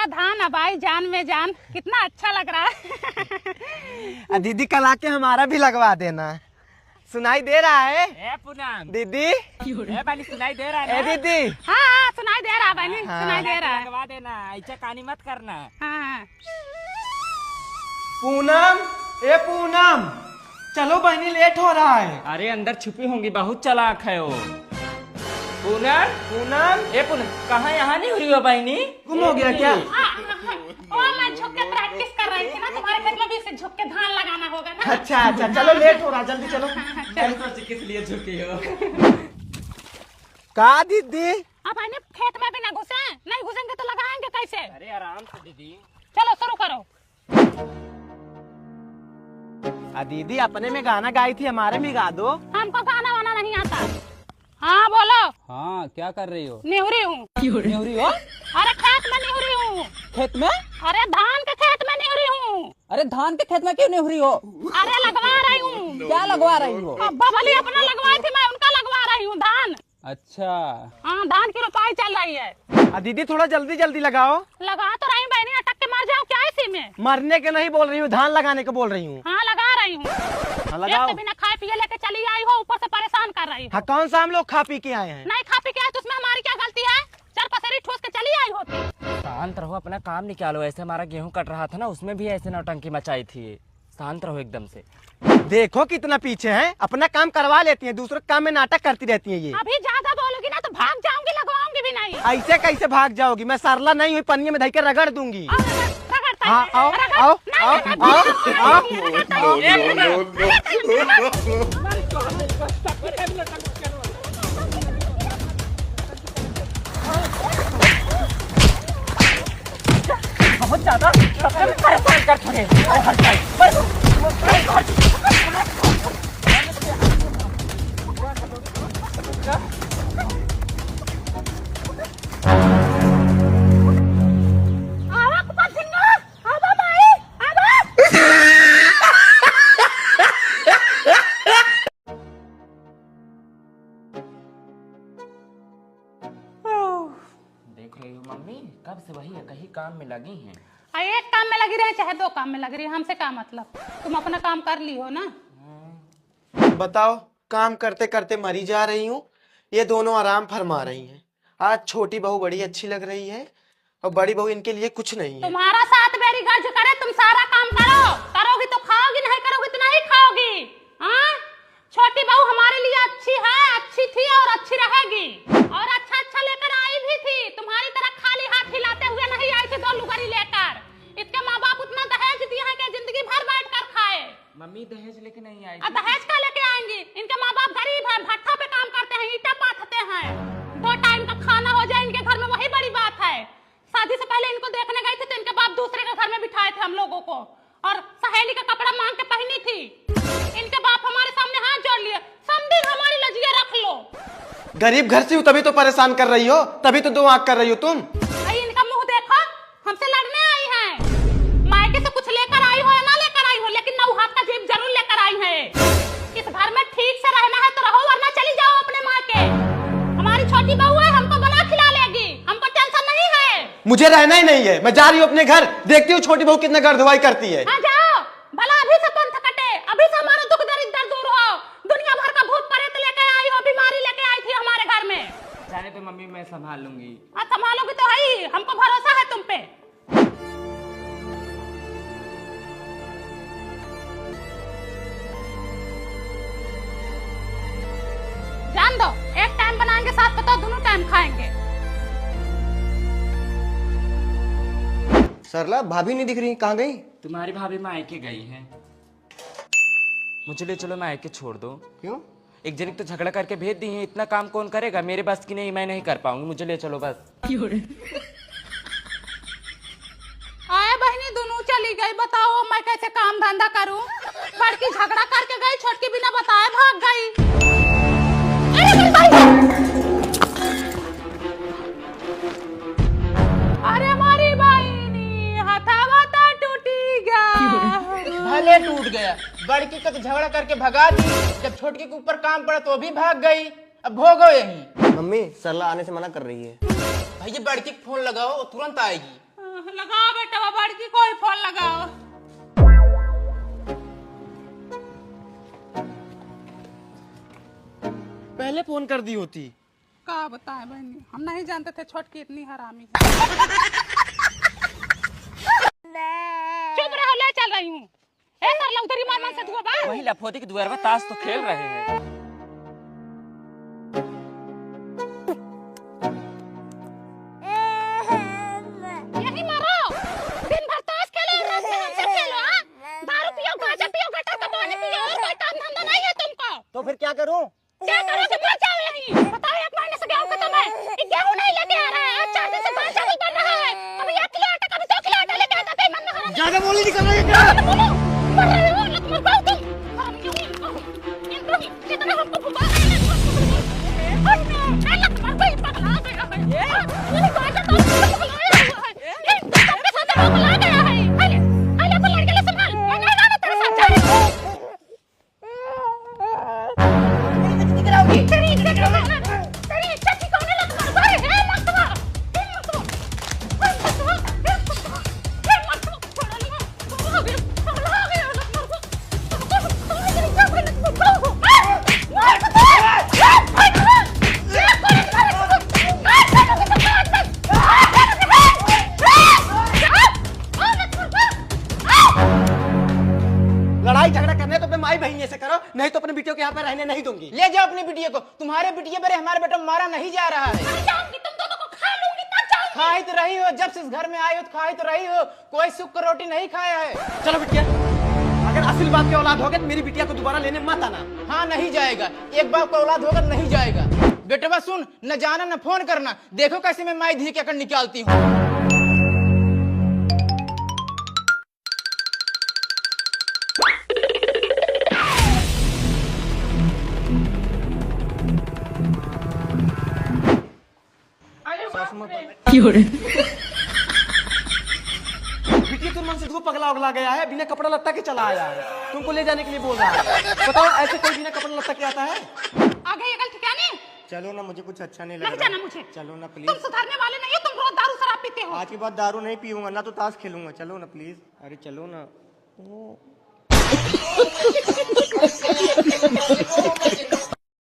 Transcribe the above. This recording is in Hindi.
मेरा धान अब आई जान में जान, कितना अच्छा लग रहा है। दीदी कल आके हमारा भी लगवा देना। सुनाई दे रहा है ए पूनम दीदी? ए बनी सुनाई दे रहा है ए ना? दीदी हाँ सुनाई दे रहा बहनी, हाँ। सुनाई दे रहा है। लगवा देना, ऐसा कहानी मत करना। हाँ पूनम, ए पूनम चलो बहनी लेट हो रहा है। अरे अंदर छुपी होंगी, बहुत चालाक है वो। पूनम पूनम ए पूनम कहाँ, यहाँ नहीं हो रही हो बहनी? गुम हो गया क्या? ओ मैं झुक के प्रैक्टिस कर रही थी ना, तुम्हारे खेत में भी इसे झुक के धान लगाना होगा ना। अच्छा अच्छा चलो लेट हो रहा, जल्दी चलो। किस लिए झुकी हो? का दीदी? अब बहनी खेत में भी ना घुसे, नहीं घुसेंगे तो लगाएंगे कैसे? अरे आराम से दीदी। चलो शुरू करो। दीदी अपने में गाना गाई थी, हमारे में गा दो। हमको गाना वाना नहीं आता। हाँ बोलो। हाँ क्या कर रही हो? निहुरी हूँ। निहुरी हो? अरे खेत में निहुरी हूँ। खेत में? अरे धान के खेत में निहुरी हूँ। अरे धान के खेत में क्यों निहुरी हो? अरे लगवा रही हूँ। क्या लगवा रही हो? बबली अपना लगवाई थी, मैं उनका लगवा रही हूँ धान। अच्छा हाँ धान की रोपाई चल रही है। दीदी थोड़ा जल्दी जल्दी लगाओ। लगा तो रही बहनी, अटक के मर जाओ क्या इसी में? मरने के नहीं बोल रही हूँ, धान लगाने को बोल रही हूँ। हाँ लगा रही हूँ। लगाओ। एक तो बिना खाए पिए लेके चली आई हो, ऊपर से परेशान कर रही हो। हाँ कौन सा हम लोग खा पी के आए हैं? नहीं खा पी के आए तो उसमें हमारी क्या गलती है? चार पसेरी ठोस के चली आई होती। शांत रहो, अपना काम निकालो। ऐसे हमारा गेहूं कट रहा था ना, उसमें भी ऐसे नौटंकी मचाई थी। शांत रहो एकदम से। देखो कितना पीछे हैं, अपना काम करवा लेती हैं, दूसरों काम में नाटक करती रहती हैं ये। अभी ज्यादा बोलोगी ना तो भाग जाऊंगी, लगवाऊंगी भी नहीं। ऐसे कैसे भाग जाओगी? मैं सरला नहीं हुई, पन्नी में धई के रगड़ दूंगी। रगड़ता हाँ है। आओ रगड़- आओ नहीं, आओ नहीं, आओ नहीं, आओ रगड़ता है। बहुत ज्यादा परेशान कर छोड़े। आवा कुपा सिंगा, आवा माई, आवा। देख रही हो मम्मी, कब से वही कहीं काम में लगी हैं। एक काम में लगी रहे चाहे दो काम में लगी रही, हमसे क्या मतलब? तुम अपना काम कर ली हो ना। बताओ, काम करते करते मरी जा रही हूँ, ये दोनों आराम फरमा रही हैं। आज छोटी बहू बड़ी अच्छी लग रही है और बड़ी बहू इनके लिए कुछ नहीं है। तुम्हारा साथ मेरी गर्ज करे, तुम सारा काम करो। करोगी तो खाओगी, नहीं करोगी तो नहीं खाओगी। हाँ छोटी बहू हमारे लिए अच्छी है, अच्छी थी और अच्छी रहेगी। और अच्छा अच्छा लेकर आई भी थी, तुम्हारी तरह खाली हाथ हिलाते हुए नहीं आई थी 2 लुगड़ी लेकर। इसके माँ बाप उतना दहेज दिए हैं कि जिंदगी भर बैठ कर खाए। मम्मी दहेज लेके नहीं आई। दहेज का लेके आएंगी? इनके माँ बाप गरीब है, भट्ठा पे काम करते हैं, ईंटा पाथते हैं। 2 टाइम का खाना हो जाए इनके घर में, वही बड़ी बात है। शादी से पहले इनको देखने गए थे तो इनके बाप दूसरे के घर में बिठाए थे हम लोगों को, और सहेली का कपड़ा मांग के पहनी थी। इनके बाप हमारे सामने हाथ जोड़ लिए, समझिन हमारी लजिया रख लो। गरीब घर से हूँ तभी तो परेशान कर रही हो, तभी तो 2 आंख कर रही हो तुम। भाई इनका मुंह देखो, हमसे लड़ने आई है। मायके से कुछ लेकर आई हो या ना लेकर आई हो, लेकिन 9 हाथ का जीप जरूर लेकर आई है। इस घर में ठीक से रहना है तो रहो, वरना चली जाओ अपने मायके। हमारी छोटी बहू है, हमको बना खिला लेगी, हमको टेंशन नहीं है। मुझे रहना ही नहीं है, मैं जा रही हूँ अपने घर। देखती हूँ छोटी बहू कितना घर धुलाई करती है। हाँ जाओ, भला अभी से पंथ कटे, अभी से हमारा दुख दरिद्र दूर हो। दुनिया भर का भूत प्रेत लेके आई हो, बीमारी लेके आई थी हमारे घर में। जाने तो मम्मी, मैं संभाल लूंगी। संभालोगी तो है ही, हमको भरोसा है तुम पे। जान दो, एक टाइम बनाएंगे साथ बताओ, दोनों टाइम खाएंगे। सरला भाभी नहीं दिख रही, कहाँ गई? तुम्हारी भाभी मायके गई है। मुझे ले चलो, मायके छोड़ दो। क्यों? एक जन तो झगड़ा करके भेज दी है, इतना काम कौन करेगा? मेरे बस की नहीं, मैं नहीं कर पाऊंगी, मुझे ले चलो बस। आए बहनी दोनों चली गई, बताओ मैं कैसे काम धंधा करूं? बड़की झगड़ा करके गई, छोटकी बिना बताए भाग गई। अरे हमारी बहनी हथावा टूटी गया। भले टूट गया, बड़की का तो झगड़ा करके भगा दी, जब छोटकी के ऊपर काम पड़ा तो वो भी भाग गई। अब भोगो यही। मम्मी सरला आने से मना कर रही है। भैया बड़की को फोन लगाओ, वो तुरंत आएगी। लगाओ बेटा बड़की कोई फोन लगाओ। पहले फोन कर दी होती। क्या बताएं बहनी, हम नहीं जानते थे छोटकी इतनी हरामी है। चुप रहो, ले चल रही हूँ। ए कर लो उधर ईमान से दुआ बा। वही लफोदी के द्वार पर ताश तो खेल रहे हैं। यही मारो, दिन भर ताश खेलो और रात में हमसे खेलो। हाँ, दारू पियो, गांजा पियो, गटर का पानी पियो, और कोई काम धंधा नहीं है तुमको। तो फिर क्या करूं? क्या करोगे? मर जाओ यहीं। बताओ, 1 महीने से गेहूं खत्म है, ये गेहूं नहीं लेके आ रहा है। आज 4 दिन से दाल चावल बन रहा है, कभी 1 किलो आटा, कभी 2 किलो आटा लेके आता है। मन में हराम ज्यादा बोली निकल रही है क्या? बोलो, मर रहे हो, लत मर पाओ तुम। हम क्यों नहीं कितना हमको फुका है ना। लत मर गई, पगला गया है। ये गाजा तो पगलाया हुआ है। ये सबके साथ पगला गया है। अरे को लड़के ले संभाल, मैं नहीं जाना तेरे साथ। जा तेरी इच्छा की कौन है? लत मर गई है। मत मार, मत मार, लड़ाई झगड़ा करने तो अपने माई बहन से करो, नहीं तो अपने बेटियों के यहाँ पे रहने नहीं दूंगी। ले जाओ अपनी बिटिया को, तुम्हारे बिटिया पर हमारे बेटा मारा नहीं जा रहा है। जाऊंगी, तुम दोनों को खा लूंगी, तब जाऊंगी। खा ही तो रही हो, जब से इस घर में आई हो तो खा ही तो रही हो, कोई सुख का रोटी नहीं खाया है। चलो बिटिया, अगर असल बाप की औलाद होगे तो मेरी बिटिया को दोबारा लेने मत आना। हाँ नहीं जाएगा, एक बाप का औलाद होगा नहीं जाएगा। बेटवा सुन, न जाना न फोन करना, देखो कैसे मैं माई धी के अकड़ निकालती हूँ। बिटिया तुम मन से देखो पगला उगला गया है, बिना कपड़ा लत्ता के चला आया है, तुमको ले जाने के लिए बोल रहा है। बताओ, ऐसे कोई बिना कपड़ा लत्ता के आता है? आगे ये गलती क्या नहीं? चलो ना, मुझे कुछ अच्छा नहीं लग लग रहा। जाना मुझे। चलो ना तुम प्लीज। सुधरने वाले नहीं हो, तुम रोज दारू शराब पीते हो। आज के बाद दारू नहीं पीऊंगा ना, तो ताश खेलूंगा। चलो ना प्लीज। अरे चलो ना।